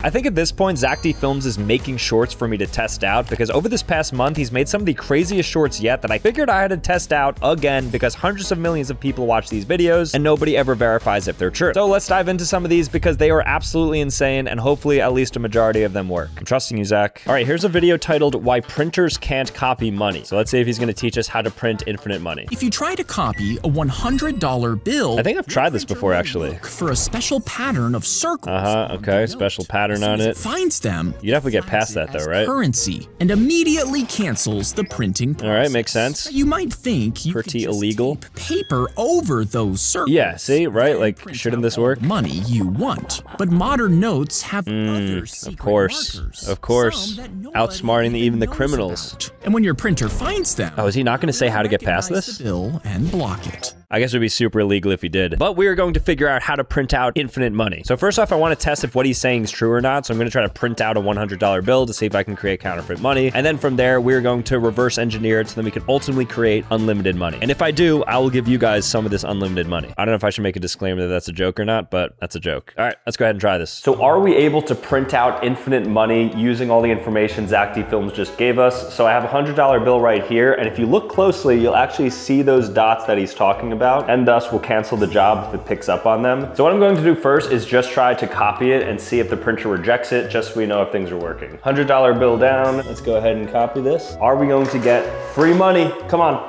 I think at this point, Zack Films is making shorts for me to test out because over this past month, he's made some of the craziest shorts yet that I figured I had to test out again because hundreds of millions of people watch these videos and nobody ever verifies if they're true. So let's dive into some of these because they are absolutely insane and hopefully at least a majority of them work. I'm trusting you, Zack. All right, here's a video titled Why Printers Can't Copy Money. So let's see if he's gonna teach us how to print infinite money. If you try to copy a $100 bill, I think I've tried this before actually. Look for a special pattern of circles. Okay, special pattern on it. Finds them. You definitely get past that though, right? Currency and immediately cancels the printing process. All right, makes sense. You might think you Pretty could just illegal. tape paper over those circles. Yeah, see, right? Like, shouldn't this work? Money you want, but modern notes have other secret markers. Of course. Some that nobody Outsmarting even the knows criminals. about. And when your printer finds them, Oh, is he not gonna say how to get past recognize this? the bill and block it. I guess it would be super illegal if he did. But we are going to figure out how to print out infinite money. So first off, I want to test if what he's saying is true or not. So I'm going to try to print out a $100 bill to see if I can create counterfeit money. And then from there, we're going to reverse engineer it so that we can ultimately create unlimited money. And if I do, I will give you guys some of this unlimited money. I don't know if I should make a disclaimer that that's a joke or not, but that's a joke. All right, let's go ahead and try this. So are we able to print out infinite money using all the information Zack Films just gave us? So I have a $100 bill right here. And if you look closely, you'll actually see those dots that he's talking about. And thus will cancel the job if it picks up on them. So what I'm going to do first is just try to copy it and see if the printer rejects it, just so we know if things are working. $100 bill down. Let's go ahead and copy this. Are we going to get free money? Come on.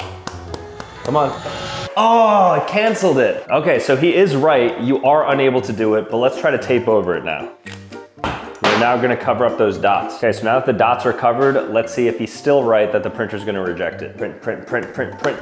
Come on. Oh, it canceled it. Okay, so he is right. You are unable to do it, but let's try to tape over it now. We're now gonna cover up those dots. Okay, so now that the dots are covered, let's see if he's still right that the printer's gonna reject it. Print, print, print, print, print.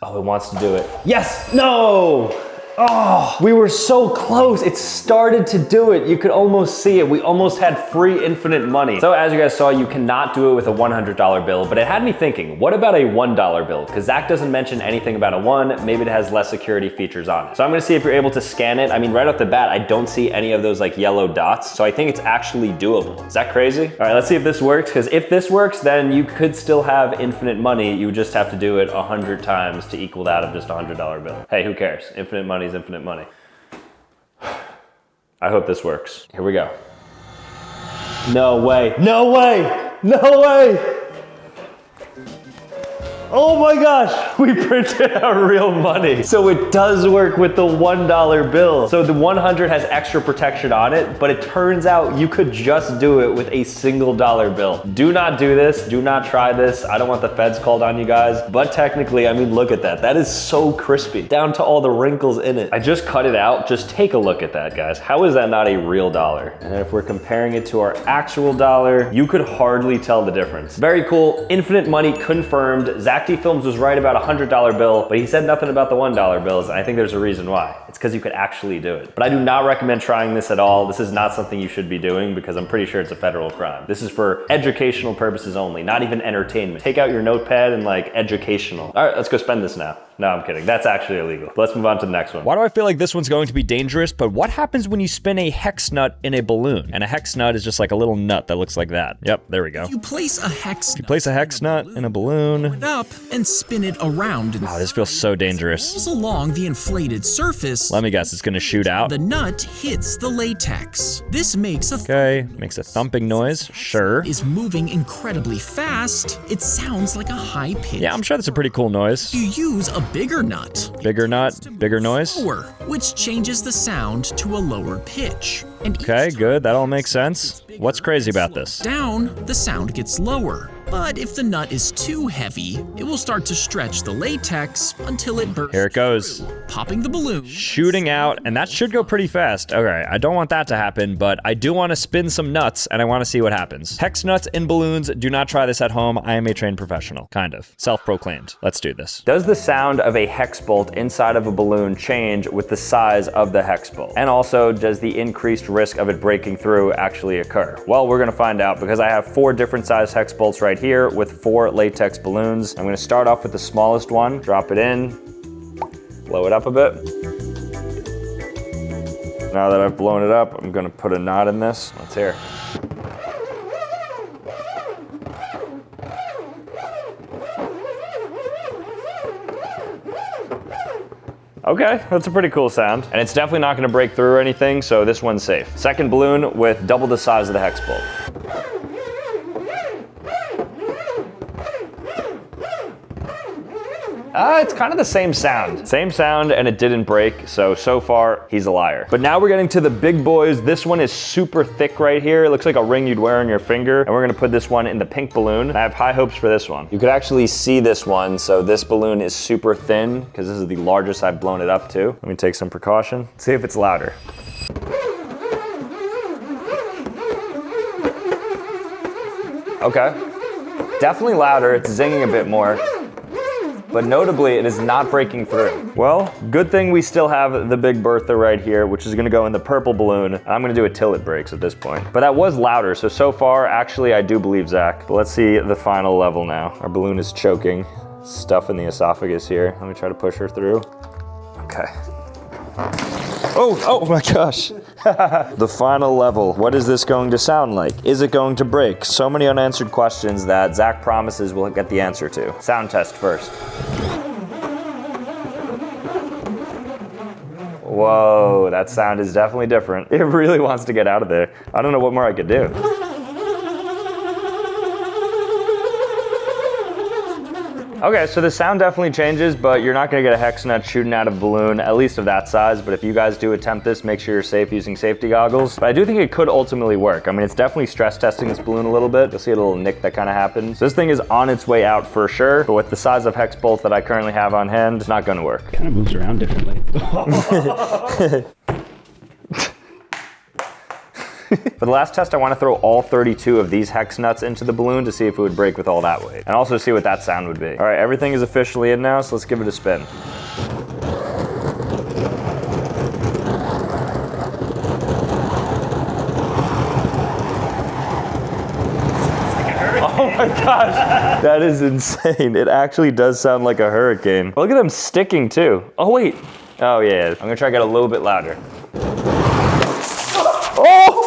Oh, it wants to do it. Yes, no! Oh, we were so close. It started to do it. You could almost see it. We almost had free infinite money. So as you guys saw, you cannot do it with a $100 bill, but it had me thinking, what about a $1 bill? Because Zack doesn't mention anything about a one, maybe it has less security features on it. So I'm gonna see if you're able to scan it. I mean, right off the bat, I don't see any of those like yellow dots. So I think it's actually doable. Is that crazy? All right, let's see if this works. Because if this works, then you could still have infinite money. You just have to do it 100 times to equal that of just a $100 bill. Hey, who cares? Infinite money is infinite money. I hope this works. Here we go. No way, no way, no way. Oh my gosh, we printed out real money. So it does work with the $1 bill. So the 100 has extra protection on it, but it turns out you could just do it with a single dollar bill. Do not do this, do not try this. I don't want the feds called on you guys, but technically, I mean, look at that. That is so crispy, down to all the wrinkles in it. I just cut it out, just take a look at that, guys. How is that not a real dollar? And if we're comparing it to our actual dollar, you could hardly tell the difference. Very cool, infinite money confirmed. Zack Films was right about a $100 bill, but he said nothing about the $1 bills, and I think there's a reason why. It's because you could actually do it. But I do not recommend trying this at all. This is not something you should be doing because I'm pretty sure it's a federal crime. This is for educational purposes only, not even entertainment. Take out your notepad and like educational. All right, let's go spend this now. No, I'm kidding. That's actually illegal. Let's move on to the next one. Why do I feel like this one's going to be dangerous? But what happens when you spin a hex nut in a balloon? And a hex nut is just like a little nut that looks like that. Yep, there we go. You place a hex nut in a balloon. Up and spin it around. Oh, this feels so dangerous. Rolls along the inflated surface. Let me guess, it's gonna shoot out. The nut hits the latex. This makes a thumping noise. Sure. Is moving incredibly fast. It sounds like a high pitch. Yeah, I'm sure that's a pretty cool noise. You use a bigger nut. Bigger nut, bigger noise. Lower, which changes the sound to a lower pitch. And okay, good. That all makes sense. What's crazy about this? Down, the sound gets lower. But if the nut is too heavy, it will start to stretch the latex until it bursts. Here it goes. Popping the balloon. Shooting out, and that should go pretty fast. Okay, I don't want that to happen, but I do want to spin some nuts, and I want to see what happens. Hex nuts in balloons, do not try this at home. I am a trained professional, kind of. Self-proclaimed. Let's do this. Does the sound of a hex bolt inside of a balloon change with the size of the hex bolt? And also, does the increased risk of it breaking through actually occur? Well, we're gonna find out because I have 4 different size hex bolts right here with 4 latex balloons. I'm gonna start off with the smallest one, drop it in, blow it up a bit. Now that I've blown it up, I'm gonna put a knot in this. Let's hear. Okay, that's a pretty cool sound. And it's definitely not gonna break through or anything, so this one's safe. Second balloon with double the size of the hex bolt. It's kind of the same sound. Same sound, and it didn't break, so far, he's a liar. But now we're getting to the big boys. This one is super thick right here. It looks like a ring you'd wear on your finger, and we're gonna put this one in the pink balloon. I have high hopes for this one. You could actually see this one, so this balloon is super thin, because this is the largest I've blown it up to. Let me take some precaution. See if it's louder. Okay. Definitely louder, it's zinging a bit more. But notably, it is not breaking through. Well, good thing we still have the Big Bertha right here, which is gonna go in the purple balloon. I'm gonna do it till it breaks at this point. But that was louder, so far, actually, I do believe Zach. But let's see the final level now. Our balloon is choking. Stuff in the esophagus here. Let me try to push her through. Okay. Oh my gosh. The final level. What is this going to sound like? Is it going to break? So many unanswered questions that Zach promises we'll get the answer to. Sound test first. Whoa, that sound is definitely different. It really wants to get out of there. I don't know what more I could do. Okay, so the sound definitely changes, but you're not gonna get a hex nut shooting out of a balloon, at least of that size. But if you guys do attempt this, make sure you're safe using safety goggles. But I do think it could ultimately work. I mean, it's definitely stress testing this balloon a little bit. You'll see a little nick that kind of happens. So this thing is on its way out for sure, but with the size of hex bolt that I currently have on hand, it's not gonna work. Kind of moves around differently. For the last test, I want to throw all 32 of these hex nuts into the balloon to see if it would break with all that weight, and also see what that sound would be. All right, everything is officially in now, so let's give it a spin. Oh my gosh, that is insane. It actually does sound like a hurricane. Look at them sticking too. Oh wait. Oh yeah, I'm gonna try to get a little bit louder. Oh!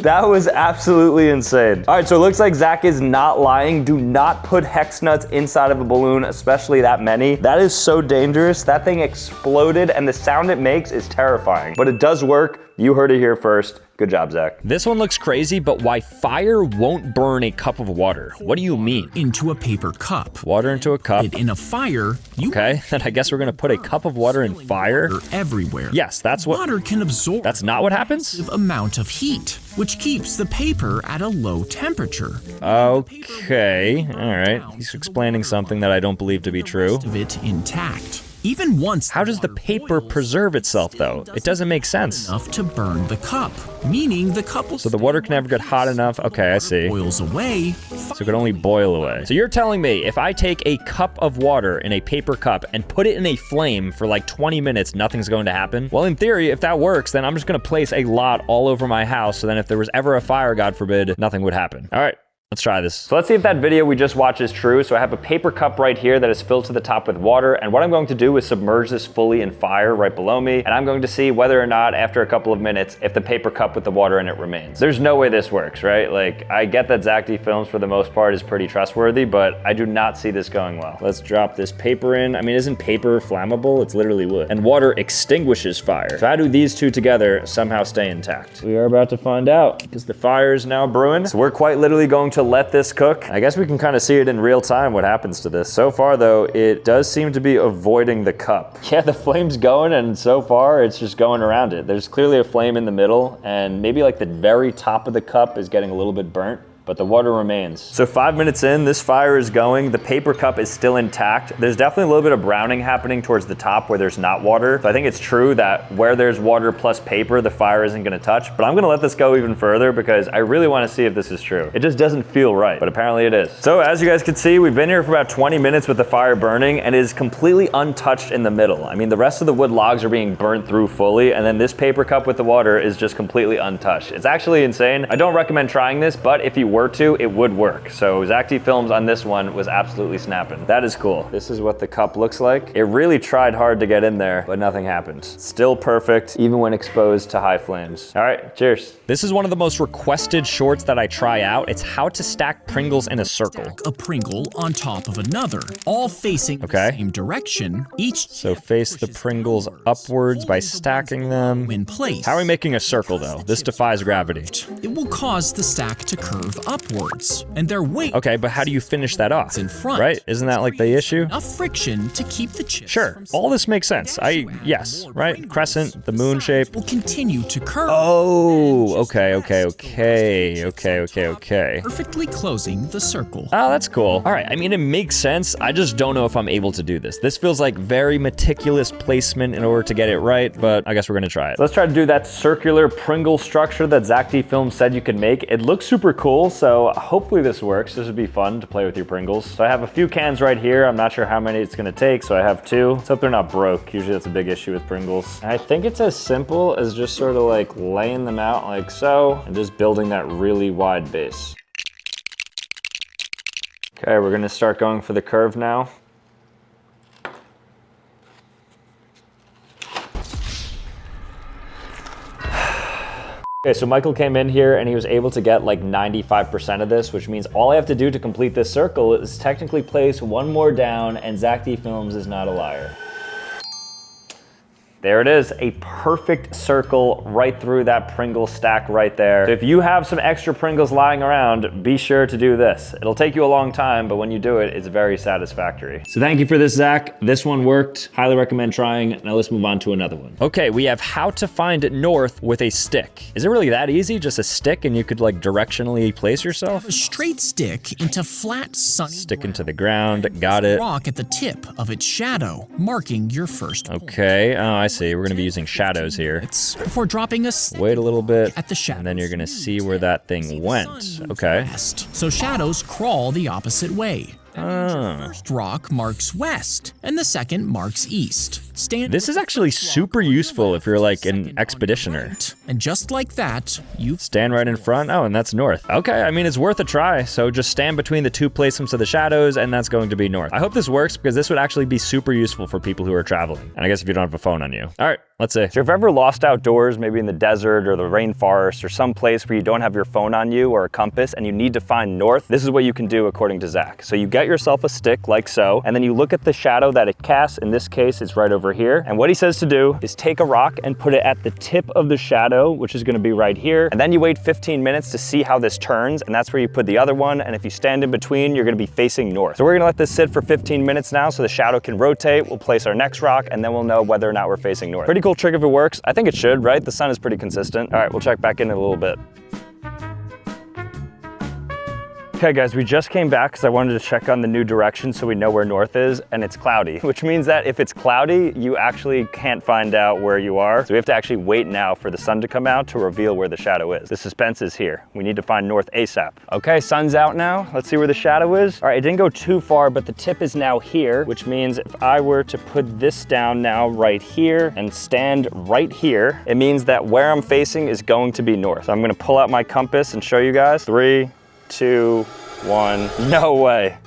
That was absolutely insane. All right, so it looks like Zach is not lying. Do not put hex nuts inside of a balloon, especially that many. That is so dangerous. That thing exploded, and the sound it makes is terrifying. But it does work. You heard it here first. Good job, Zach. This one looks crazy, but why fire won't burn a cup of water? What do you mean? Into a paper cup. Water into a cup. In a fire, you Okay, then I guess we're gonna put a cup of water in fire. everywhere. Yes, that's what. Water can absorb That's not what happens? amount of heat, which keeps the paper at a low temperature. Okay, all right. He's explaining something that I don't believe to be true. Of it intact. Even once How does the paper preserve itself, though? It doesn't make sense. enough to burn the cup, meaning the cup will So the water can never get hot enough. Okay, I see. boils away. So it could only boil away. So you're telling me if I take a cup of water in a paper cup and put it in a flame for like 20 minutes, nothing's going to happen? Well, in theory, if that works, then I'm just gonna place a lot all over my house, so then if there was ever a fire, God forbid, nothing would happen. All right. Let's try this. So let's see if that video we just watched is true. So I have a paper cup right here that is filled to the top with water. And what I'm going to do is submerge this fully in fire right below me. And I'm going to see whether or not after a couple of minutes, if the paper cup with the water in it remains. There's no way this works, right? Like, I get that Zack Films for the most part is pretty trustworthy, but I do not see this going well. Let's drop this paper in. I mean, isn't paper flammable? It's literally wood. And water extinguishes fire. So how do these two together somehow stay intact? We are about to find out, because the fire is now brewing. So we're quite literally going to let this cook. I guess we can kind of see it in real time what happens to this. So far though, it does seem to be avoiding the cup. Yeah, the flame's going, and so far it's just going around it. There's clearly a flame in the middle, and maybe like the very top of the cup is getting a little bit burnt, but the water remains. So 5 minutes in, this fire is going. The paper cup is still intact. There's definitely a little bit of browning happening towards the top where there's not water. So I think it's true that where there's water plus paper, the fire isn't gonna touch. But I'm gonna let this go even further because I really wanna see if this is true. It just doesn't feel right, but apparently it is. So as you guys can see, we've been here for about 20 minutes with the fire burning, and it is completely untouched in the middle. I mean, the rest of the wood logs are being burnt through fully, and then this paper cup with the water is just completely untouched. It's actually insane. I don't recommend trying this, but if you were to, it would work. So Zack Films on this one was absolutely snapping. That is cool. This is what the cup looks like. It really tried hard to get in there, but nothing happened. Still perfect, even when exposed to high flames. All right, cheers. This is one of the most requested shorts that I try out. It's how to stack Pringles in a circle. Stack a Pringle on top of another, all facing the same direction. So face the Pringles upwards by stacking them. In place. How are we making a circle though? This defies gravity. It will cause the stack to curve upwards, and their weight. Okay, but how do you finish that off? In front. Right? Isn't that like the issue? Enough friction to keep the chips. Sure. All this makes sense. Yes, right? Crescent, the moon shape. Will continue to curve. Oh, okay. Perfectly closing the circle. Oh, that's cool. All right, I mean, it makes sense. I just don't know if I'm able to do this. This feels like very meticulous placement in order to get it right, but I guess we're gonna try it. So let's try to do that circular Pringle structure that Zack Films said you could make. It looks super cool, so hopefully this works. This would be fun to play with your Pringles. So I have a few cans right here. I'm not sure how many it's gonna take, so I have 2. Let's hope they're not broke. Usually that's a big issue with Pringles. And I think it's as simple as just sort of like laying them out like so, and just building that really wide base. Okay, we're gonna start going for the curve now. Okay, so Michael came in here and he was able to get like 95% of this, which means all I have to do to complete this circle is technically place one more down, and Zack Films is not a liar. There it is, a perfect circle right through that Pringle stack right there. So if you have some extra Pringles lying around, be sure to do this. It'll take you a long time, but when you do it, it's very satisfactory. So thank you for this, Zack. This one worked. Highly recommend trying. Now let's move on to another one. Okay, we have how to find north with a stick. Is it really that easy? Just a stick and you could like directionally place yourself? A straight stick into flat sunny Stick into the ground, got it. rock at the tip of its shadow, marking your first point. Okay, oh, I see. We're gonna be using shadows here. Before dropping a stick Wait a little bit, at the shadow. and then you're gonna see where that thing went. Okay. So shadows crawl the opposite way. The first rock marks west, and the second marks east. This is actually super useful if you're like an expeditioner. And just like that, you Stand right in front. Oh, and that's north. Okay, I mean, it's worth a try. So just stand between the 2 placements of the shadows, and that's going to be north. I hope this works because this would actually be super useful for people who are traveling. And I guess if you don't have a phone on you. All right, let's see. So if you've ever lost outdoors, maybe in the desert or the rainforest or some place where you don't have your phone on you or a compass and you need to find north, this is what you can do according to Zack. So you get yourself a stick like so, and then you look at the shadow that it casts. In this case, it's right over here. And what he says to do is take a rock and put it at the tip of the shadow, which is gonna be right here. And then you wait 15 minutes to see how this turns, and that's where you put the other one. And if you stand in between, you're gonna be facing north. So we're gonna let this sit for 15 minutes now so the shadow can rotate. We'll place our next rock, and then we'll know whether or not we're facing north. Pretty cool trick if it works. I think it should, right? The sun is pretty consistent. All right, we'll check back in a little bit. Okay guys, we just came back because I wanted to check on the new direction so we know where north is, and it's cloudy, which means that if it's cloudy, you actually can't find out where you are. So we have to actually wait now for the sun to come out to reveal where the shadow is. The suspense is here. We need to find north ASAP. Okay, sun's out now. Let's see where the shadow is. All right, it didn't go too far, but the tip is now here, which means if I were to put this down now right here and stand right here, it means that where I'm facing is going to be north. So I'm gonna pull out my compass and show you guys. 3, 2, 1, no way.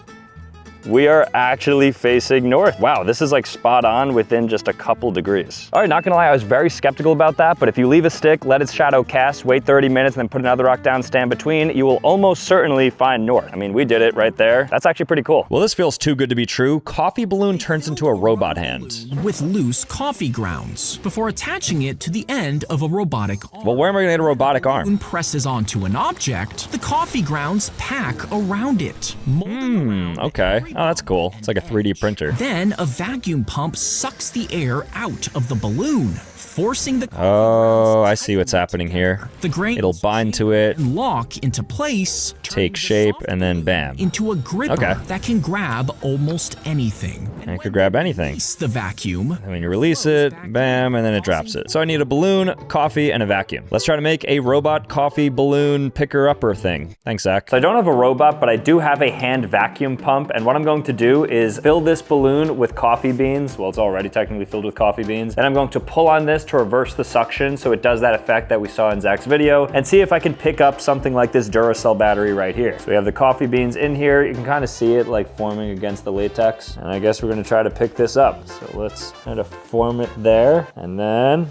We are actually facing north. Wow, this is like spot on within just a couple degrees. All right, not gonna lie, I was very skeptical about that, but if you leave a stick, let its shadow cast, wait 30 minutes, and then put another rock down, stand between, you will almost certainly find north. I mean, we did it right there. That's actually pretty cool. Well, this feels too good to be true. Coffee balloon turns into a robot hand. with loose coffee grounds before attaching it to the end of a robotic arm. Well, where am I gonna get a robotic arm? When presses onto an object, the coffee grounds pack around it. Okay. Oh, that's cool. It's like a 3D printer. Then a vacuum pump sucks the air out of the balloon, forcing the Oh, I see what's happening here. the grain It'll bind to it, and lock into place, take shape, and then bam. into a gripper Okay. that can grab almost anything. And it could grab anything. Release the vacuum. And when you release it, bam, and then it drops it. So I need a balloon, coffee, and a vacuum. Let's try to make a robot coffee balloon picker-upper thing. Thanks, Zach. So I don't have a robot, but I do have a hand vacuum pump, and what I'm going to do is fill this balloon with coffee beans. Well, it's already technically filled with coffee beans. And I'm going to pull on this to reverse the suction so it does that effect that we saw in Zach's video, and see if I can pick up something like this Duracell battery right here. So we have the coffee beans in here. You can kind of see it like forming against the latex. And I guess we're gonna try to pick this up. So let's kind of form it there, and then,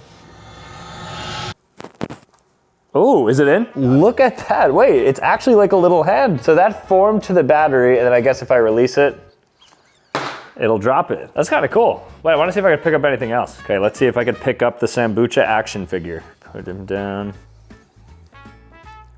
oh, is it in? Look at that. Wait, it's actually like a little hand. So that formed to the battery, and then I guess if I release it, it'll drop it. That's kind of cool. Wait, I want to see if I can pick up anything else. Okay, let's see if I could pick up the Sambucha action figure. Put him down.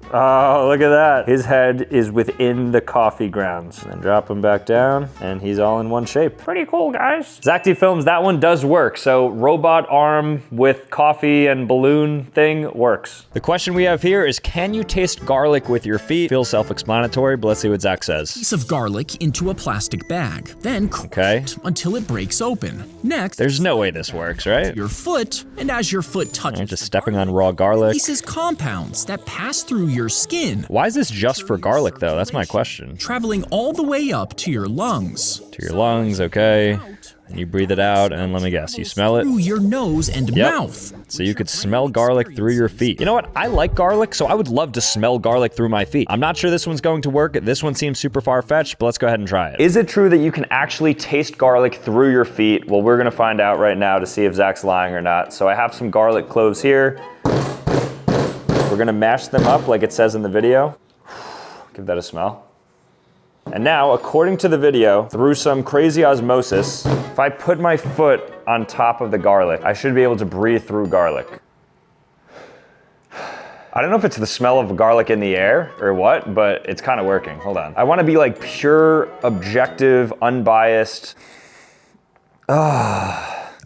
Oh, look at that. His head is within the coffee grounds. And then drop him back down, and he's all in one shape. Pretty cool, guys. Zack Films, that one does work. So robot arm with coffee and balloon thing works. The question we have here is, can you taste garlic with your feet? Feels self-explanatory, but let's see what Zack says. Piece of garlic into a plastic bag, then crush it until it breaks open. Next, there's no way this works, right? Your foot, and as your foot touches, just stepping on raw garlic. Releases compounds that pass through your skin. Why is this just for garlic though? That's my question. Traveling all the way up to your lungs. To your lungs, okay. And you breathe it out, and let me guess, you smell it? Through your nose and mouth. So you could smell garlic through your feet. You know what? I like garlic, so I would love to smell garlic through my feet. I'm not sure this one's going to work. This one seems super far-fetched, but let's go ahead and try it. Is it true that you can actually taste garlic through your feet? Well, we're gonna find out right now to see if Zach's lying or not. So I have some garlic cloves here. We're gonna mash them up like it says in the video. Give that a smell. And now, according to the video, through some crazy osmosis, if I put my foot on top of the garlic, I should be able to breathe through garlic. I don't know if it's the smell of garlic in the air or what, but it's kind of working. Hold on. I want to be like pure, objective, unbiased.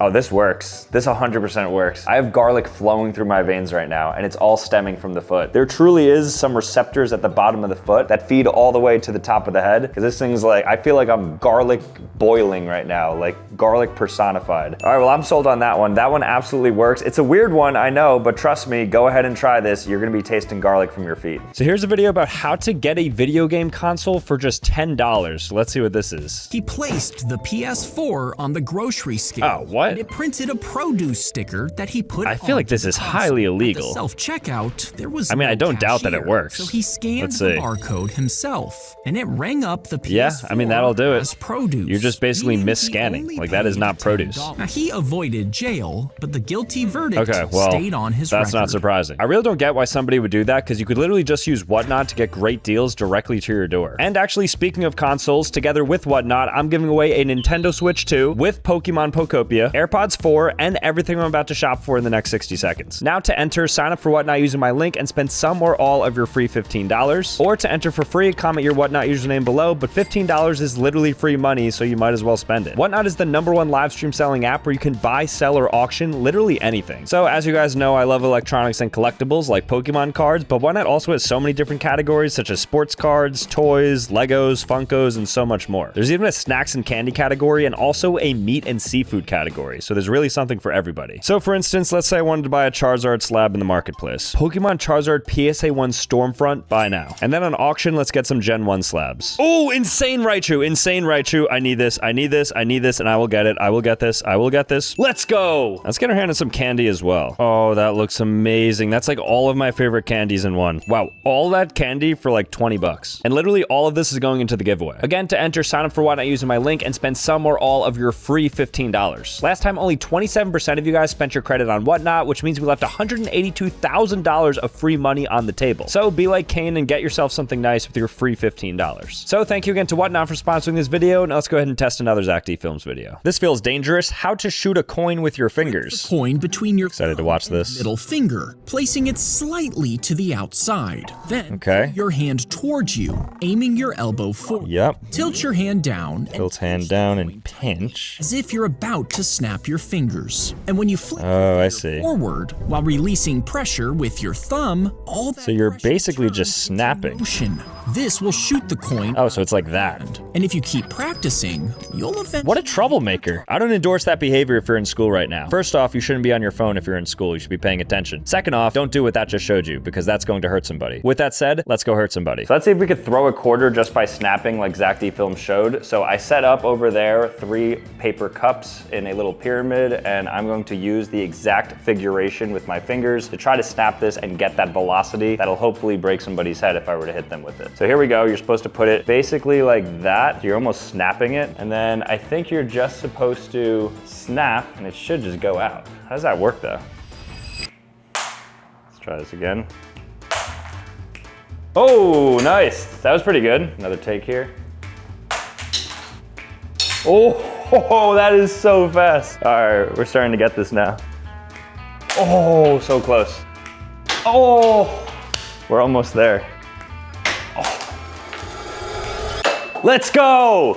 Oh, this works. This 100% works. I have garlic flowing through my veins right now, and it's all stemming from the foot. There truly is some receptors at the bottom of the foot that feed all the way to the top of the head, because this thing's like, I feel like I'm garlic boiling right now, like garlic personified. All right, well, I'm sold on that one. That one absolutely works. It's a weird one, I know, but trust me, go ahead and try this. You're gonna be tasting garlic from your feet. So here's a video about how to get a video game console for just $10. Let's see what this is. He placed the PS4 on the grocery scale. Oh, what? And it printed a produce sticker that he put I feel like this is highly illegal. Self-checkout, there was I mean, no I don't doubt that it cashier, works. So he scanned the barcode himself, and it rang up the PS4 yeah, I mean, that'll do it. as produce. You're just basically mis-scanning. Like, that is not produce. Now, he avoided jail, but the guilty verdict well, stayed on his record. That's not surprising. I really don't get why somebody would do that, because you could literally just use Whatnot to get great deals directly to your door. And actually, speaking of consoles, together with Whatnot, I'm giving away a Nintendo Switch 2 with Pokemon Pokopia, Airpods 4, and everything I'm about to shop for in the next 60 seconds. Now to enter, sign up for Whatnot using my link and spend some or all of your free $15. Or to enter for free, comment your Whatnot username below, but $15 is literally free money, so you might as well spend it. Whatnot is the #1 live stream selling app where you can buy, sell, or auction literally anything. So as you guys know, I love electronics and collectibles like Pokemon cards, but Whatnot also has so many different categories such as sports cards, toys, Legos, Funkos, and so much more. There's even a snacks and candy category and also a meat and seafood category, so there's really something for everybody. So for instance, let's say I wanted to buy a Charizard slab in the marketplace. Pokemon Charizard PSA 1 Stormfront, buy now. And then on auction, let's get some Gen 1 slabs. Oh, insane Raichu, insane Raichu. I need this, I need this, I need this, and I will get it. I will get this, I will get this. Let's go! Let's get our hand on some candy as well. Oh, that looks amazing. That's like all of my favorite candies in one. Wow, all that candy for like 20 bucks. And literally all of this is going into the giveaway. Again, to enter, sign up for Whatnot using my link and spend some or all of your free $15. Last time, only 27% of you guys spent your credit on Whatnot, which means we left $182,000 of free money on the table. So be like Kane and get yourself something nice with your free $15. So thank you again to Whatnot for sponsoring this video, and let's go ahead and test another Zack Films video. This feels dangerous. How to shoot a coin with your fingers. The coin between your Excited to watch this. middle finger, placing it slightly to the outside. Then Okay. your hand towards you, aiming your elbow forward. Yep. Tilt your hand down Tilt hand down and pinch. as if you're about to snap your fingers. And when you flip Oh, I see. forward while releasing pressure with your thumb, all that So you're pressure basically turns just into snapping. motion. This will shoot the coin. Oh, so it's like that. And if you keep practicing, you'll eventually... What a troublemaker. I don't endorse that behavior if you're in school right now. First off, you shouldn't be on your phone if you're in school. You should be paying attention. Second off, don't do what that just showed you, because that's going to hurt somebody. With that said, let's go hurt somebody. So let's see if we could throw a quarter just by snapping like Zack D Film showed. So I set up over there 3 paper cups in a little pyramid, and I'm going to use the exact figuration with my fingers to try to snap this and get that velocity that'll hopefully break somebody's head if I were to hit them with it. So here we go. You're supposed to put it basically like that. You're almost snapping it. And then I think you're just supposed to snap and it should just go out. How does that work though? Let's try this again. Oh, nice. That was pretty good. Another take here. Oh, that is so fast. All right, we're starting to get this now. Oh, so close. Oh, we're almost there. Oh. Let's go.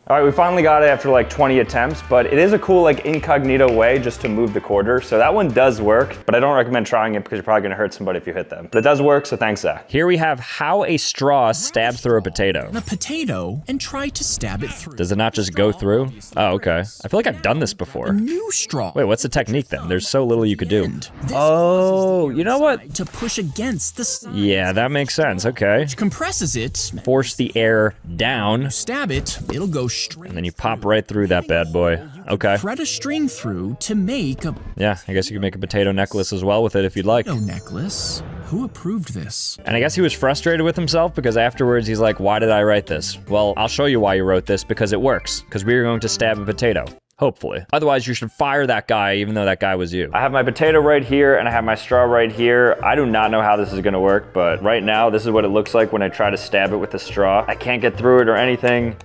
All right, we finally got it after like 20 attempts, but it is a cool like incognito way just to move the quarter. So that one does work, but I don't recommend trying it because you're probably gonna hurt somebody if you hit them. But it does work, so thanks, Zack. Here we have how a straw stabs through a potato. A potato and try to stab it through. Does it not just go through? Oh, okay. I feel like I've done this before. A new straw. Wait, what's the technique then? There's so little you could do. This Oh, you know what? to push against the side. Yeah, that makes sense. Okay. Which compresses it. Force the air down, Stab it, it'll go straight. and then you pop right through that bad boy. Okay. Thread a string through to make a Yeah, I guess you could make a potato necklace as well with it if you'd like. potato necklace. Who approved this? And I guess he was frustrated with himself because afterwards he's like, why did I write this? Well, I'll show you why you wrote this, because it works. Because we are going to stab a potato. Hopefully. Otherwise, you should fire that guy even though that guy was you. I have my potato right here and I have my straw right here. I do not know how this is gonna work, but right now, this is what it looks like when I try to stab it with the straw. I can't get through it or anything.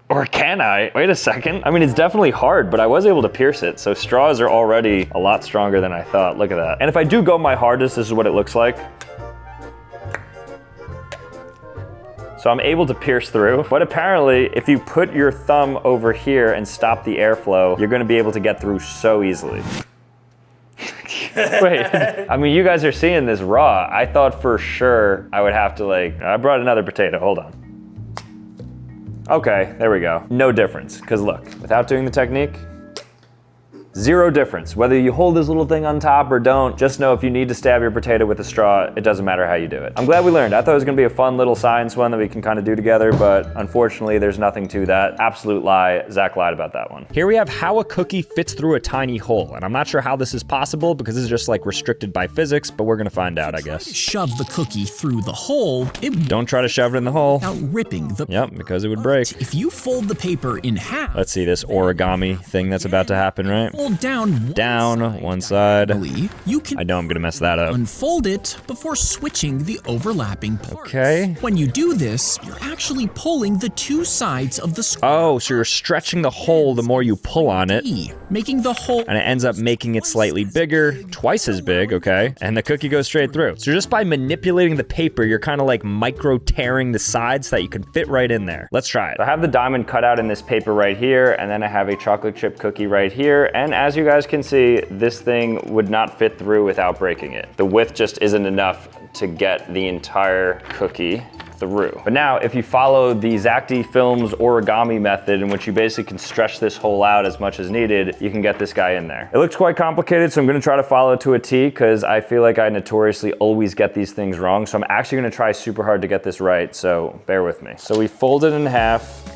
Or can I? Wait a second. I mean, it's definitely hard, but I was able to pierce it. So straws are already a lot stronger than I thought. Look at that. And if I do go my hardest, this is what it looks like. So I'm able to pierce through, but apparently if you put your thumb over here and stop the airflow, you're gonna be able to get through so easily. Wait, I mean, you guys are seeing this raw. I thought for sure I would have to I brought another potato, hold on. Okay, there we go. No difference, because look, without doing the technique, zero difference. Whether you hold this little thing on top or don't, just know if you need to stab your potato with a straw, it doesn't matter how you do it. I'm glad we learned. I thought it was gonna be a fun little science one that we can kind of do together, but unfortunately there's nothing to that. Absolute lie, Zack lied about that one. Here we have how a cookie fits through a tiny hole. And I'm not sure how this is possible because this is just like restricted by physics, but we're gonna find out, I guess. Shove the cookie through the hole, it Don't try to shove it in the hole. without ripping the Yep, because it would break. If you fold the paper in half, Let's see this origami thing that's about to happen, right? fold down Down, one side. you can I know I'm gonna mess that up. unfold it before switching the overlapping parts. Okay. When you do this, you're actually pulling the 2 sides of the square, Oh, so you're stretching the hole the more you pull on it, making the hole and it ends up making it slightly bigger, twice as big, okay? And the cookie goes straight through. So just by manipulating the paper, you're kind of like micro tearing the sides so that you can fit right in there. Let's try it. I have the diamond cut out in this paper right here, and then I have a chocolate chip cookie right here. And as you guys can see, this thing would not fit through without breaking it. The width just isn't enough to get the entire cookie through. But now, if you follow the Zack D Films origami method, in which you basically can stretch this hole out as much as needed, you can get this guy in there. It looks quite complicated, so I'm gonna try to follow it to a T, because I feel like I notoriously always get these things wrong. So I'm actually gonna try super hard to get this right, so bear with me. So we fold it in half,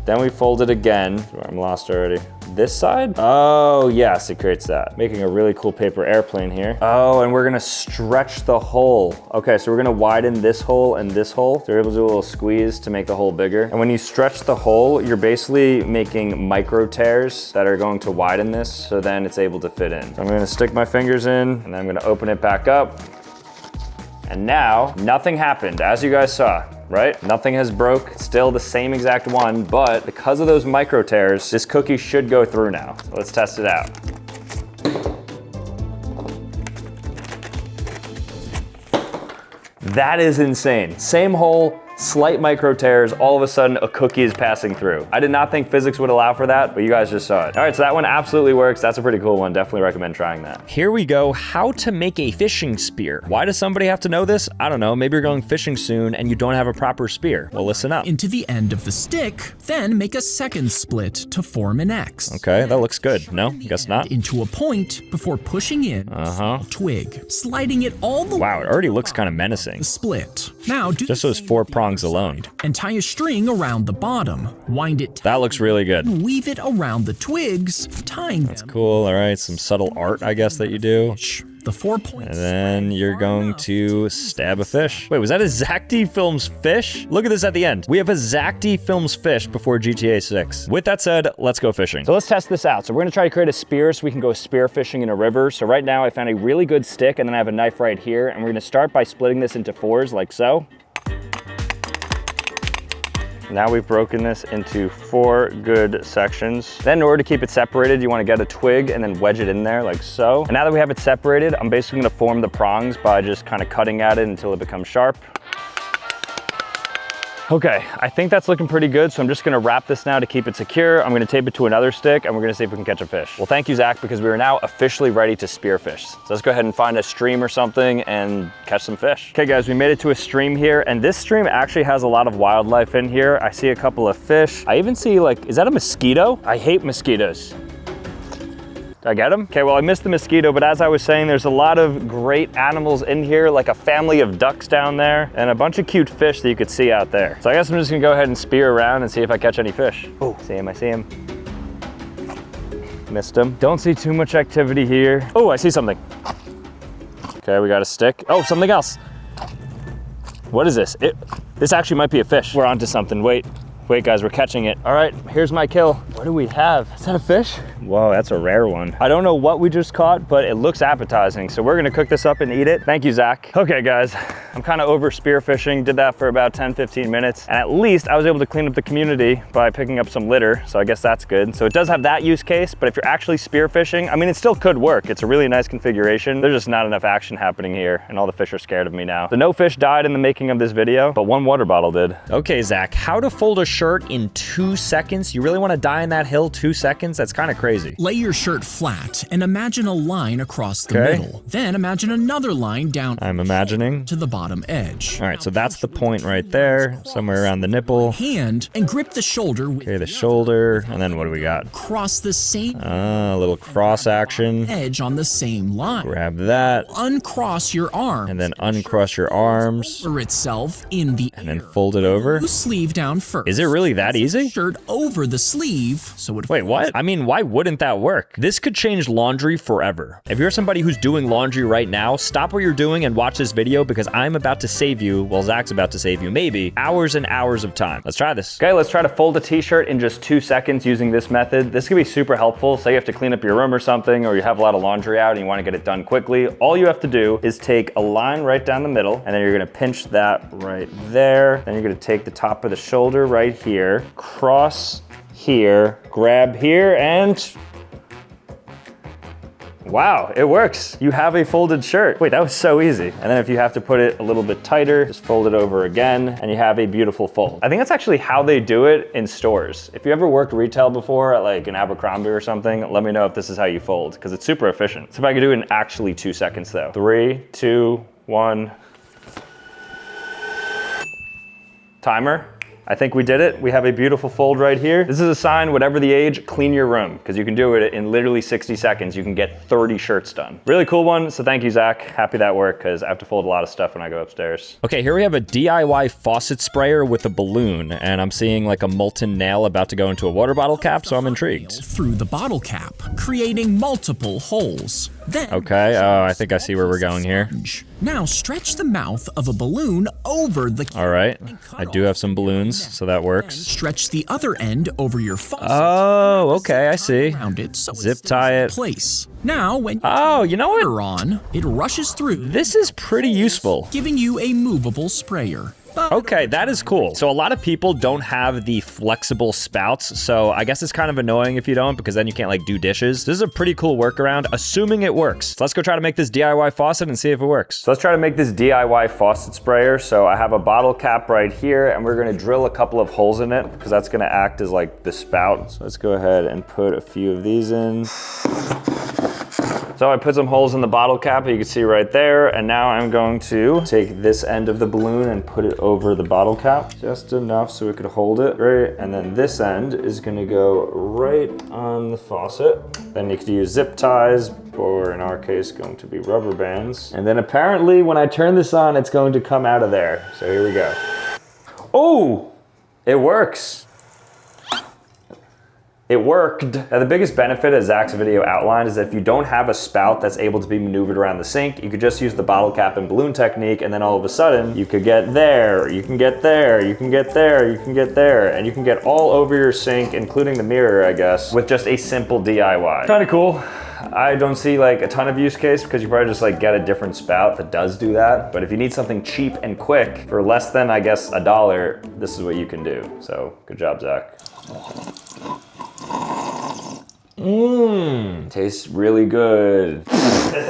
then we fold it again. I'm lost already. This side? Oh, yes, it creates that. Making a really cool paper airplane here. Oh, and we're gonna stretch the hole. Okay, so we're gonna widen this hole and this hole. So we're able to do a little squeeze to make the hole bigger. And when you stretch the hole, you're basically making micro tears that are going to widen this, so then it's able to fit in. So I'm gonna stick my fingers in, and then I'm gonna open it back up. And now, nothing happened, as you guys saw, right? Nothing has broke, it's still the same exact one, but because of those micro tears, this cookie should go through now. So let's test it out. That is insane. Same hole, slight micro tears, all of a sudden a cookie is passing through. I did not think physics would allow for that, but you guys just saw it. All right, so that one absolutely works. That's a pretty cool one. Definitely recommend trying that. Here we go, how to make a fishing spear. Why does somebody have to know this? I don't know, maybe you're going fishing soon and you don't have a proper spear. Well, listen up. Into the end of the stick, then make a second split to form an X. Okay, that looks good. No, guess not. Into a point before pushing in a twig, sliding it all the way. Wow, it already looks kind of menacing. Split. Now do just those 4 prongs alone. And tie a string around the bottom. Wind it. That looks really good. Weave it around the twigs, tying That's cool. All right, some subtle art, I guess, that you do. The 4 points. And then you're going to stab a fish. Wait, was that a Zack D Films fish? Look at this at the end. We have a Zack D Films fish before GTA 6. With that said, let's go fishing. So let's test this out. So we're gonna try to create a spear so we can go spear fishing in a river. So right now I found a really good stick and then I have a knife right here. And we're gonna start by splitting this into 4s like so. Now we've broken this into 4 good sections. Then in order to keep it separated, you wanna get a twig and then wedge it in there like so. And now that we have it separated, I'm basically gonna form the prongs by just kind of cutting at it until it becomes sharp. Okay, I think that's looking pretty good, so I'm just gonna wrap this now to keep it secure. I'm gonna tape it to another stick, and we're gonna see if we can catch a fish. Well, thank you, Zach, because we are now officially ready to spearfish. So let's go ahead and find a stream or something and catch some fish. Okay, guys, we made it to a stream here, and this stream actually has a lot of wildlife in here. I see a couple of fish. I even see, like, is that a mosquito? I hate mosquitoes. Did I get him? Okay, well, I missed the mosquito, but as I was saying, there's a lot of great animals in here, like a family of ducks down there, and a bunch of cute fish that you could see out there. So I guess I'm just gonna go ahead and spear around and see if I catch any fish. Oh, see him, I see him. Missed him. Don't see too much activity here. Oh, I see something. Okay, we got a stick. Oh, something else. What is this? This actually might be a fish. We're onto something, wait. Wait, guys, we're catching it. All right, here's my kill. What do we have? Is that a fish? Whoa, that's a rare one. I don't know what we just caught, but it looks appetizing. So we're gonna cook this up and eat it. Thank you, Zach. Okay, guys, I'm kind of over spearfishing. Did that for about 10, 15 minutes. And at least I was able to clean up the community by picking up some litter. So I guess that's good. So it does have that use case, but if you're actually spearfishing, I mean, it still could work. It's a really nice configuration. There's just not enough action happening here, and all the fish are scared of me now. So no fish died in the making of this video, but 1 water bottle did. Okay, Zach, how to fold a shirt in 2 seconds? You really want to die in that hill 2 seconds? That's kind of crazy. Lay your shirt flat and imagine a line across the middle. Then imagine another line down. I'm imagining. To the bottom edge. All right, so that's the point right there, somewhere around the nipple. Hand and grip the shoulder. Okay, the shoulder, and then what do we got? Cross the same. A little cross action. Edge on the same line. Grab that. Uncross your arm. And then uncross your arms. Over itself in the. And then fold it over. Sleeve down first. Is it really that easy? Shirt over the sleeve, so it. Wait, what? I mean, why wouldn't that work? This could change laundry forever. If you're somebody who's doing laundry right now, stop what you're doing and watch this video because I'm about to save you, well, Zach's about to save you, maybe, hours and hours of time. Let's try this. Okay, let's try to fold a t-shirt in just 2 seconds using this method. This could be super helpful. Say you have to clean up your room or something, or you have a lot of laundry out and you want to get it done quickly. All you have to do is take a line right down the middle, and then you're gonna pinch that right there. Then you're gonna take the top of the shoulder right here, cross here, grab here, and wow, it works. You have a folded shirt. Wait, that was so easy. And then if you have to put it a little bit tighter, just fold it over again, and you have a beautiful fold. I think that's actually how they do it in stores. If you ever worked retail before at like an Abercrombie or something, let me know if this is how you fold, because it's super efficient. So if I could do it in actually 2 seconds though. 3, 2, 1. Timer. I think we did it. We have a beautiful fold right here. This is a sign, whatever the age, clean your room, because you can do it in literally 60 seconds. You can get 30 shirts done. Really cool one, so thank you, Zach. Happy that worked, because I have to fold a lot of stuff when I go upstairs. Okay, here we have a DIY faucet sprayer with a balloon, and I'm seeing like a molten nail about to go into a water bottle cap, so I'm intrigued. Through the bottle cap, creating multiple holes. Then, okay, oh, I think I see where we're going here. Now stretch the mouth of a balloon over the. All right, I do have some balloons, so that works. Stretch the other end over your faucet. Oh, okay, I see. Around it, so zip tie it. Place. Now, when you know what? On, it rushes through. This is pretty useful. Giving you a movable sprayer. Okay, that is cool. So a lot of people don't have the flexible spouts, so I guess it's kind of annoying if you don't, because then you can't like do dishes. This is a pretty cool workaround, assuming it works. So let's go try to make this DIY faucet and see if it works. So let's try to make this DIY faucet sprayer. So I have a bottle cap right here, and we're gonna drill a couple of holes in it, because that's gonna act as like the spout. So let's go ahead and put a few of these in. So I put some holes in the bottle cap, you can see right there, and now I'm going to take this end of the balloon and put it over the bottle cap, just enough so it could hold it, right? And then this end is gonna go right on the faucet. Then you could use zip ties, or in our case, going to be rubber bands. And then apparently when I turn this on, it's going to come out of there. So here we go. Oh, it works. It worked. Now the biggest benefit, as Zach's video outlined, is that if you don't have a spout that's able to be maneuvered around the sink, you could just use the bottle cap and balloon technique, and then all of a sudden, you could get there, you can get there, you can get there, you can get there, and you can get all over your sink, including the mirror, I guess, with just a simple DIY. Kinda cool. I don't see like a ton of use case because you probably just like get a different spout that does do that. But if you need something cheap and quick for less than, I guess, $1, this is what you can do. So good job, Zach. Tastes really good.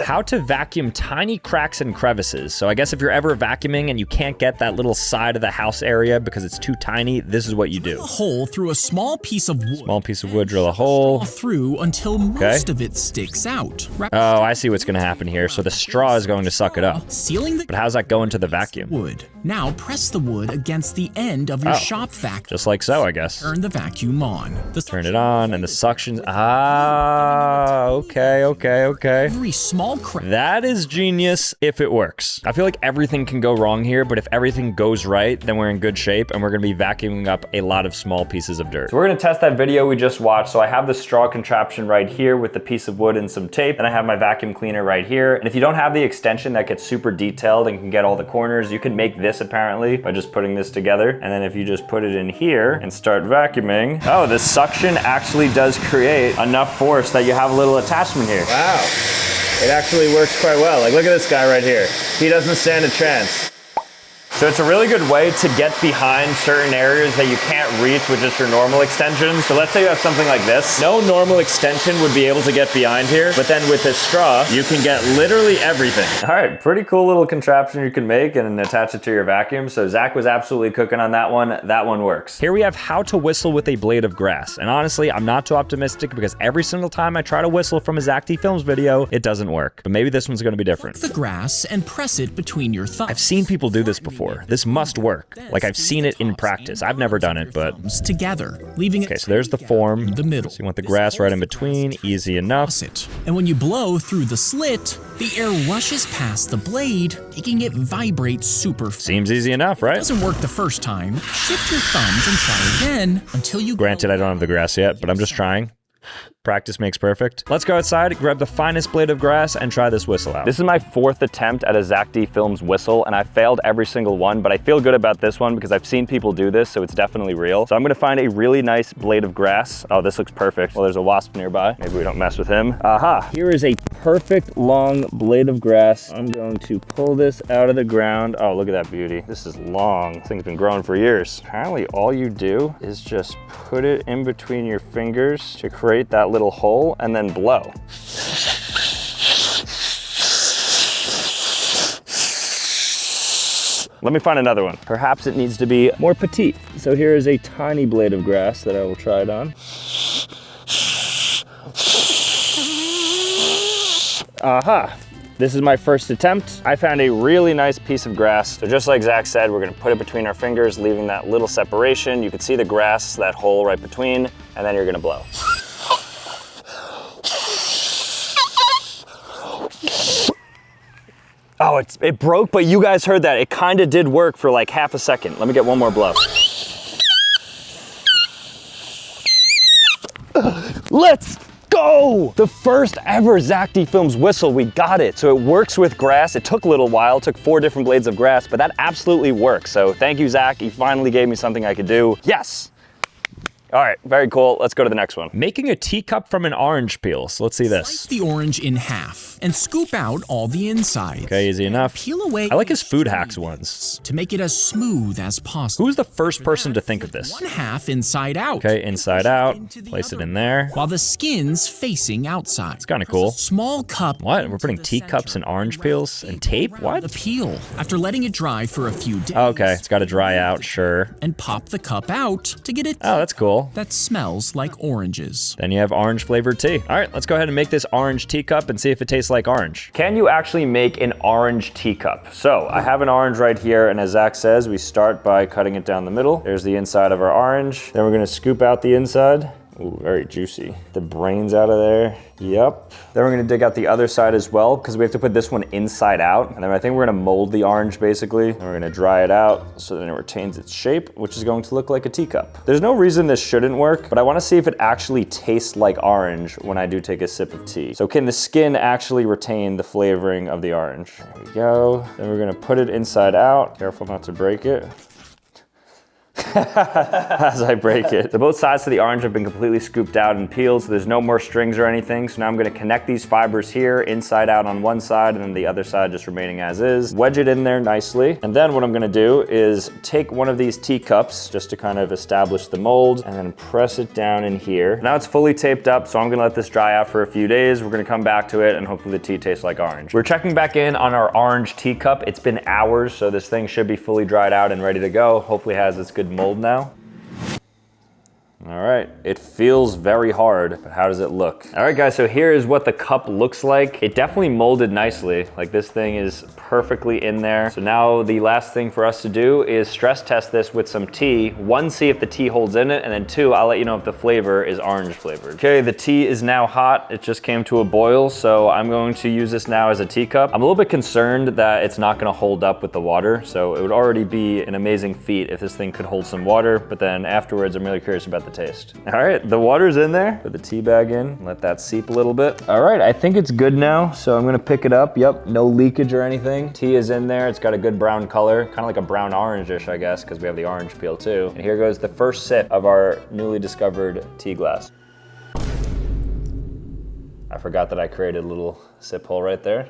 How to vacuum tiny cracks and crevices. So I guess if you're ever vacuuming and you can't get that little side of the house area because it's too tiny, this is what you do. Drill a hole through a small piece of wood. Small piece of wood, drill a hole. Through until most of it sticks out. Oh, I see what's gonna happen here. So the straw is going to suck it up. Sealing the But how's that go into the vacuum? wood. Now press the wood against the end of your shop vac. Just like so, I guess. Turn the vacuum on. Turn it on and the suction's, okay. Every small crack. That is genius if it works. I feel like everything can go wrong here, but if everything goes right, then we're in good shape and we're gonna be vacuuming up a lot of small pieces of dirt. So we're gonna test that video we just watched. So I have the straw contraption right here with the piece of wood and some tape, and I have my vacuum cleaner right here. And if you don't have the extension that gets super detailed and can get all the corners, you can make this apparently by just putting this together. And then if you just put it in here and start vacuuming, oh, the suction actually does create enough force that you have a little attachment here. Wow. It actually works quite well. Like, look at this guy right here. He doesn't stand a chance. So it's a really good way to get behind certain areas that you can't reach with just your normal extensions. So let's say you have something like this. No normal extension would be able to get behind here, but then with this straw, you can get literally everything. All right, pretty cool little contraption you can make and attach it to your vacuum. So Zach was absolutely cooking on that one. That one works. Here we have how to whistle with a blade of grass. And honestly, I'm not too optimistic because every single time I try to whistle from a Zack D Films video, it doesn't work. But maybe this one's gonna be different. The grass and press it between your thumbs. I've seen people do this before. This must work. Like, I've seen it in practice. I've never done it, but... Together, leaving it... Okay, so there's the form. The middle. So you want the grass right in between. Easy enough. And when you blow through the slit, the air rushes past the blade, making it vibrate super fast. Seems easy enough, right? It doesn't work the first time. Shift your thumbs and try again until you... Granted, I don't have the grass yet, but I'm just trying. Practice makes perfect. Let's go outside, grab the finest blade of grass, and try this whistle out. This is my 4th attempt at a Zack D Films whistle, and I failed every single one, but I feel good about this one because I've seen people do this, so it's definitely real. So I'm gonna find a really nice blade of grass. Oh, this looks perfect. Well, there's a wasp nearby. Maybe we don't mess with him. Aha, here is a perfect long blade of grass. I'm going to pull this out of the ground. Oh, look at that beauty. This is long. This thing's been growing for years. Apparently, all you do is just put it in between your fingers to create that little hole and then blow. Let me find another one. Perhaps it needs to be more petite. So here is a tiny blade of grass that I will try it on. Aha. This is my first attempt. I found a really nice piece of grass. So just like Zach said, we're gonna put it between our fingers, leaving that little separation. You can see the grass, that hole right between, and then you're gonna blow. Oh, it broke, but you guys heard that. It kind of did work for like half a second. Let me get one more blow. Let's go! The first ever Zack D Films whistle, we got it. So it works with grass. It took a little while, it took 4 different blades of grass, but that absolutely works. So thank you, Zach. You finally gave me something I could do. Yes! All right, very cool. Let's go to the next one. Making a teacup from an orange peel. So let's see this. Slice the orange in half and scoop out all the inside. Okay, easy enough. Peel away. I like his food hacks ones. To make it as smooth as possible. Who's the first person to think of this? One half inside out. Okay, inside out. Place it in there. While the skin's facing outside. It's kind of cool. Small cup. What? We're putting teacups in orange peels and tape? What? The peel. After letting it dry for a few days. Okay, it's got to dry out, sure. And pop the cup out to get it. Oh, that's cool. That smells like oranges. Then you have orange flavored tea. All right, let's go ahead and make this orange teacup and see if it tastes like orange. Can you actually make an orange teacup? So I have an orange right here, and as Zach says, we start by cutting it down the middle. There's the inside of our orange. Then we're gonna scoop out the inside. Ooh, very juicy. The brains out of there. Yep. Then we're gonna dig out the other side as well, because we have to put this one inside out. And then I think we're gonna mold the orange basically. And we're gonna dry it out so that it retains its shape, which is going to look like a teacup. There's no reason this shouldn't work, but I wanna see if it actually tastes like orange when I do take a sip of tea. So can the skin actually retain the flavoring of the orange? There we go. Then we're gonna put it inside out. Careful not to break it. As I break it. So both sides of the orange have been completely scooped out and peeled, so there's no more strings or anything. So now I'm gonna connect these fibers here, inside out on one side, and then the other side just remaining as is. Wedge it in there nicely. And then what I'm gonna do is take one of these teacups, just to kind of establish the mold, and then press it down in here. Now it's fully taped up, so I'm gonna let this dry out for a few days. We're gonna come back to it, and hopefully the tea tastes like orange. We're checking back in on our orange teacup. It's been hours, so this thing should be fully dried out and ready to go. Hopefully it has its good mold now. All right, it feels very hard, but how does it look? All right, guys, so here is what the cup looks like. It definitely molded nicely. Like, this thing is perfectly in there. So now the last thing for us to do is stress test this with some tea. One, see if the tea holds in it, and then two, I'll let you know if the flavor is orange flavored. Okay, the tea is now hot. It just came to a boil, so I'm going to use this now as a teacup. I'm a little bit concerned that it's not gonna hold up with the water, so it would already be an amazing feat if this thing could hold some water, but then afterwards, I'm really curious about the taste. All right, the water's in there. Put the tea bag in, let that seep a little bit. All right, I think it's good now, so I'm gonna pick it up. Yep, no leakage or anything. Tea is in there, it's got a good brown color, kind of like a brown orange-ish, I guess, because we have the orange peel too. And here goes the first sip of our newly discovered tea glass. I forgot that I created a little sip hole right there.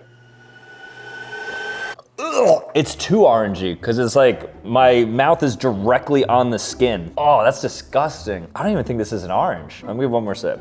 Ugh, it's too orangey because it's like my mouth is directly on the skin. Oh, that's disgusting. I don't even think this is an orange. I'm gonna give one more sip.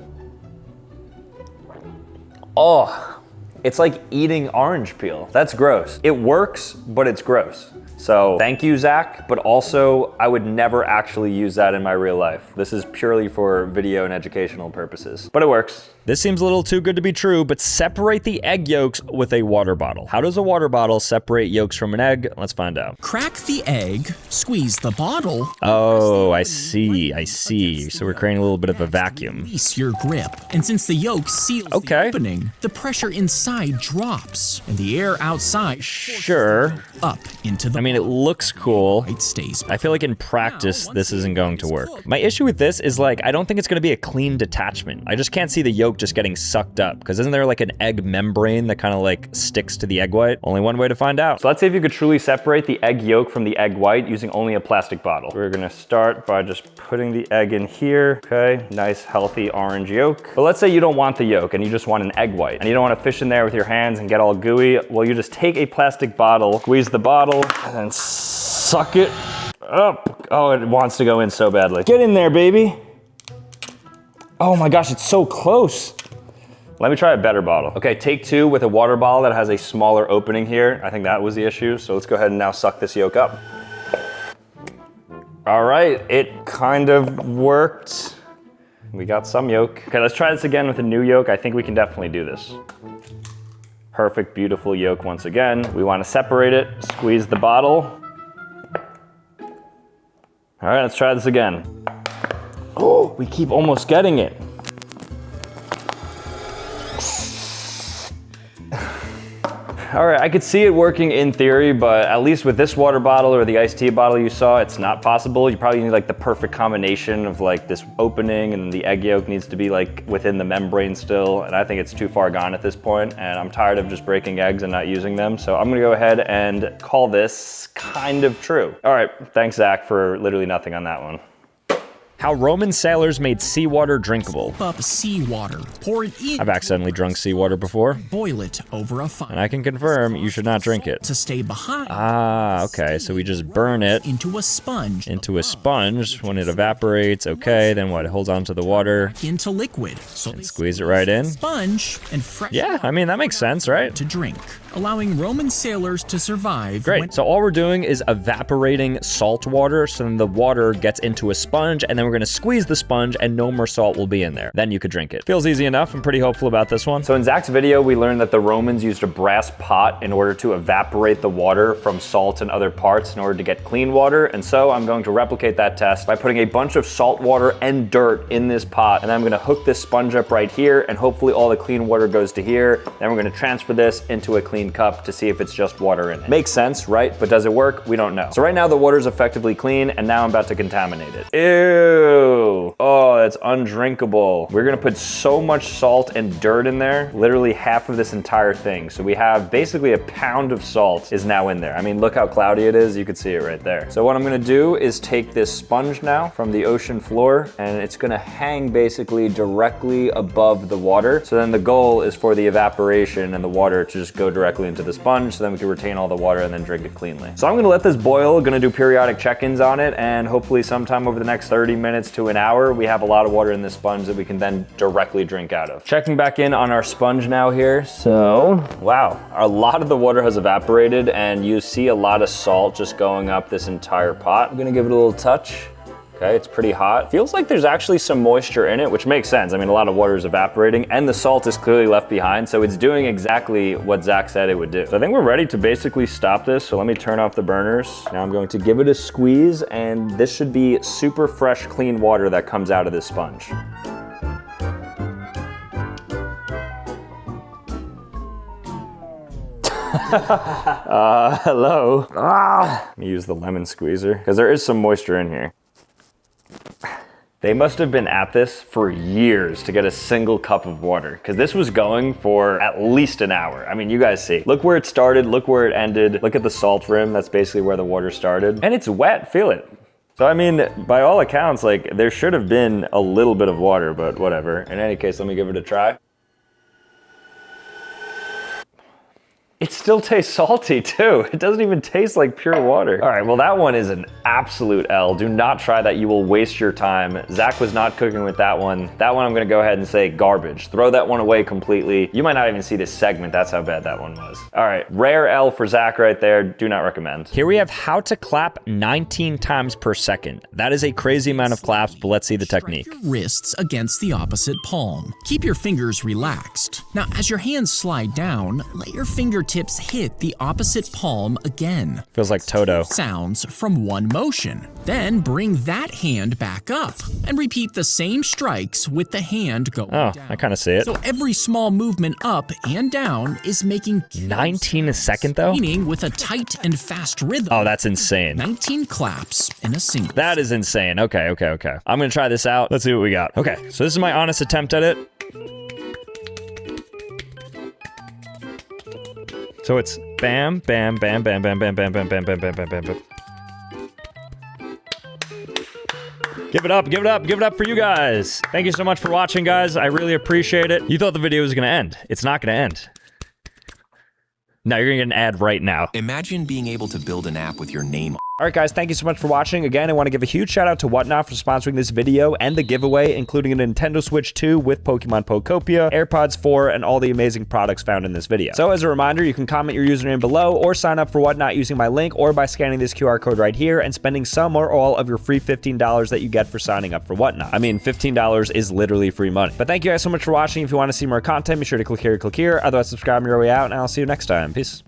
Oh, it's like eating orange peel. That's gross. It works, but it's gross. So thank you, Zach, but also I would never actually use that in my real life. This is purely for video and educational purposes, but it works. This seems a little too good to be true, but separate the egg yolks with a water bottle. How does a water bottle separate yolks from an egg? Let's find out. Crack the egg, squeeze the bottle. Oh, I see, I see. So we're creating a little bit of a vacuum. Release your grip, and since the yolk seals the opening, the pressure inside drops, and the air outside sure up into the. I mean, it looks cool. It stays. I feel like in practice, this isn't going to work. My issue with this is like, I don't think it's gonna be a clean detachment. I just can't see the yolk just getting sucked up, because isn't there like an egg membrane that kind of like sticks to the egg white? Only one way to find out. So let's see if you could truly separate the egg yolk from the egg white using only a plastic bottle. We're gonna start by just putting the egg in here. Okay, nice healthy orange yolk. But let's say you don't want the yolk and you just want an egg white, and you don't want to fish in there with your hands and get all gooey. Well, you just take a plastic bottle, squeeze the bottle, and then suck it up. Oh, it wants to go in so badly. Get in there, baby. Oh my gosh, it's so close. Let me try a better bottle. Okay, take two with a water bottle that has a smaller opening here. I think that was the issue. So let's go ahead and now suck this yolk up. All right, it kind of worked. We got some yolk. Okay, let's try this again with a new yolk. I think we can definitely do this. Perfect, beautiful yolk once again. We want to separate it, squeeze the bottle. All right, let's try this again. Oh, we keep almost getting it. All right, I could see it working in theory, but at least with this water bottle or the iced tea bottle you saw, it's not possible. You probably need like the perfect combination of like this opening, and the egg yolk needs to be like within the membrane still. And I think it's too far gone at this point, and I'm tired of just breaking eggs and not using them. So I'm gonna go ahead and call this kind of true. All right, thanks Zach for literally nothing on that one. How Roman sailors made seawater drinkable. Up seawater, pour it in. I've accidentally drunk seawater before, Boil it over a fire. and I can confirm you should not drink it. To stay behind. Ah, okay, so we just burn it Into a sponge. into a sponge. When it evaporates, okay, then what? It holds onto the water, Into liquid. So they squeeze it right in. sponge and fresh Yeah, I mean, that makes sense, right? to drink, allowing Roman sailors to survive. Great. So all we're doing is evaporating salt water, so then the water gets into a sponge, and then we're gonna squeeze the sponge and no more salt will be in there. Then you could drink it. Feels easy enough. I'm pretty hopeful about this one. So in Zach's video, we learned that the Romans used a brass pot in order to evaporate the water from salt and other parts in order to get clean water. And so I'm going to replicate that test by putting a bunch of salt water and dirt in this pot. And then I'm gonna hook this sponge up right here, and hopefully all the clean water goes to here. Then we're gonna transfer this into a clean cup to see if it's just water in it. Makes sense, right? But does it work? We don't know. So right now the water's effectively clean, and now I'm about to contaminate it. Ew. Oh, that's undrinkable. We're gonna put so much salt and dirt in there, literally half of this entire thing. So we have basically a pound of salt is now in there. I mean, look how cloudy it is. You could see it right there. So what I'm gonna do is take this sponge now from the ocean floor, and it's gonna hang basically directly above the water. So then the goal is for the evaporation and the water to just go directly into the sponge, so then we can retain all the water and then drink it cleanly. So I'm gonna let this boil, gonna do periodic check-ins on it, and hopefully sometime over the next 30 minutes to an hour, we have a lot of water in this sponge that we can then directly drink out of. Checking back in on our sponge now here. So, wow, a lot of the water has evaporated, and you see a lot of salt just going up this entire pot. I'm gonna give it a little touch. Okay, it's pretty hot. Feels like there's actually some moisture in it, which makes sense. I mean, a lot of water is evaporating, and the salt is clearly left behind, so it's doing exactly what Zach said it would do. So I think we're ready to basically stop this, so let me turn off the burners. Now I'm going to give it a squeeze, and this should be super fresh, clean water that comes out of this sponge. Hello. Let me use the lemon squeezer, because there is some moisture in here. They must have been at this for years to get a single cup of water, because this was going for at least an hour. I mean, you guys see. Look where it started, look where it ended. Look at the salt rim, that's basically where the water started. And it's wet, feel it. So I mean, by all accounts, like, there should have been a little bit of water, but whatever. In any case, let me give it a try. It still tastes salty too. It doesn't even taste like pure water. All right, well that one is an absolute L. Do not try that, you will waste your time. Zach was not cooking with that one. That one I'm gonna go ahead and say garbage. Throw that one away completely. You might not even see this segment, that's how bad that one was. All right, rare L for Zach right there. Do not recommend. Here we have how to clap 19 times per second. That is a crazy amount of claps, but let's see the technique. Strike your wrists against the opposite palm. Keep your fingers relaxed. Now, as your hands slide down, let your fingertips hit the opposite palm again. Feels like Toto. Sounds from one motion. Then bring that hand back up and repeat the same strikes with the hand going down. I kind of see it. So every small movement up and down is making 19 a second though? meaning with a tight and fast rhythm. Oh, that's insane. 19 claps in a single. That is insane. Okay. I'm gonna try this out. Let's see what we got. Okay, so this is my honest attempt at it. So it's bam, bam, bam, bam, bam, bam, bam, bam, bam, bam, bam, bam, bam, bam. Give it up for you guys. Thank you so much for watching, guys. I really appreciate it. You thought the video was gonna end. It's not gonna end. Now you're gonna get an ad right now. Imagine being able to build an app with your name. All right, guys, thank you so much for watching. Again, I want to give a huge shout out to Whatnot for sponsoring this video and the giveaway, including a Nintendo Switch 2 with Pokemon Pokopia, Airpods 4, and all the amazing products found in this video. So as a reminder, you can comment your username below or sign up for Whatnot using my link or by scanning this QR code right here and spending some or all of your free $15 that you get for signing up for Whatnot. I mean, $15 is literally free money. But thank you guys so much for watching. If you want to see more content, be sure to click here, otherwise subscribe on your way out, and I'll see you next time. Peace.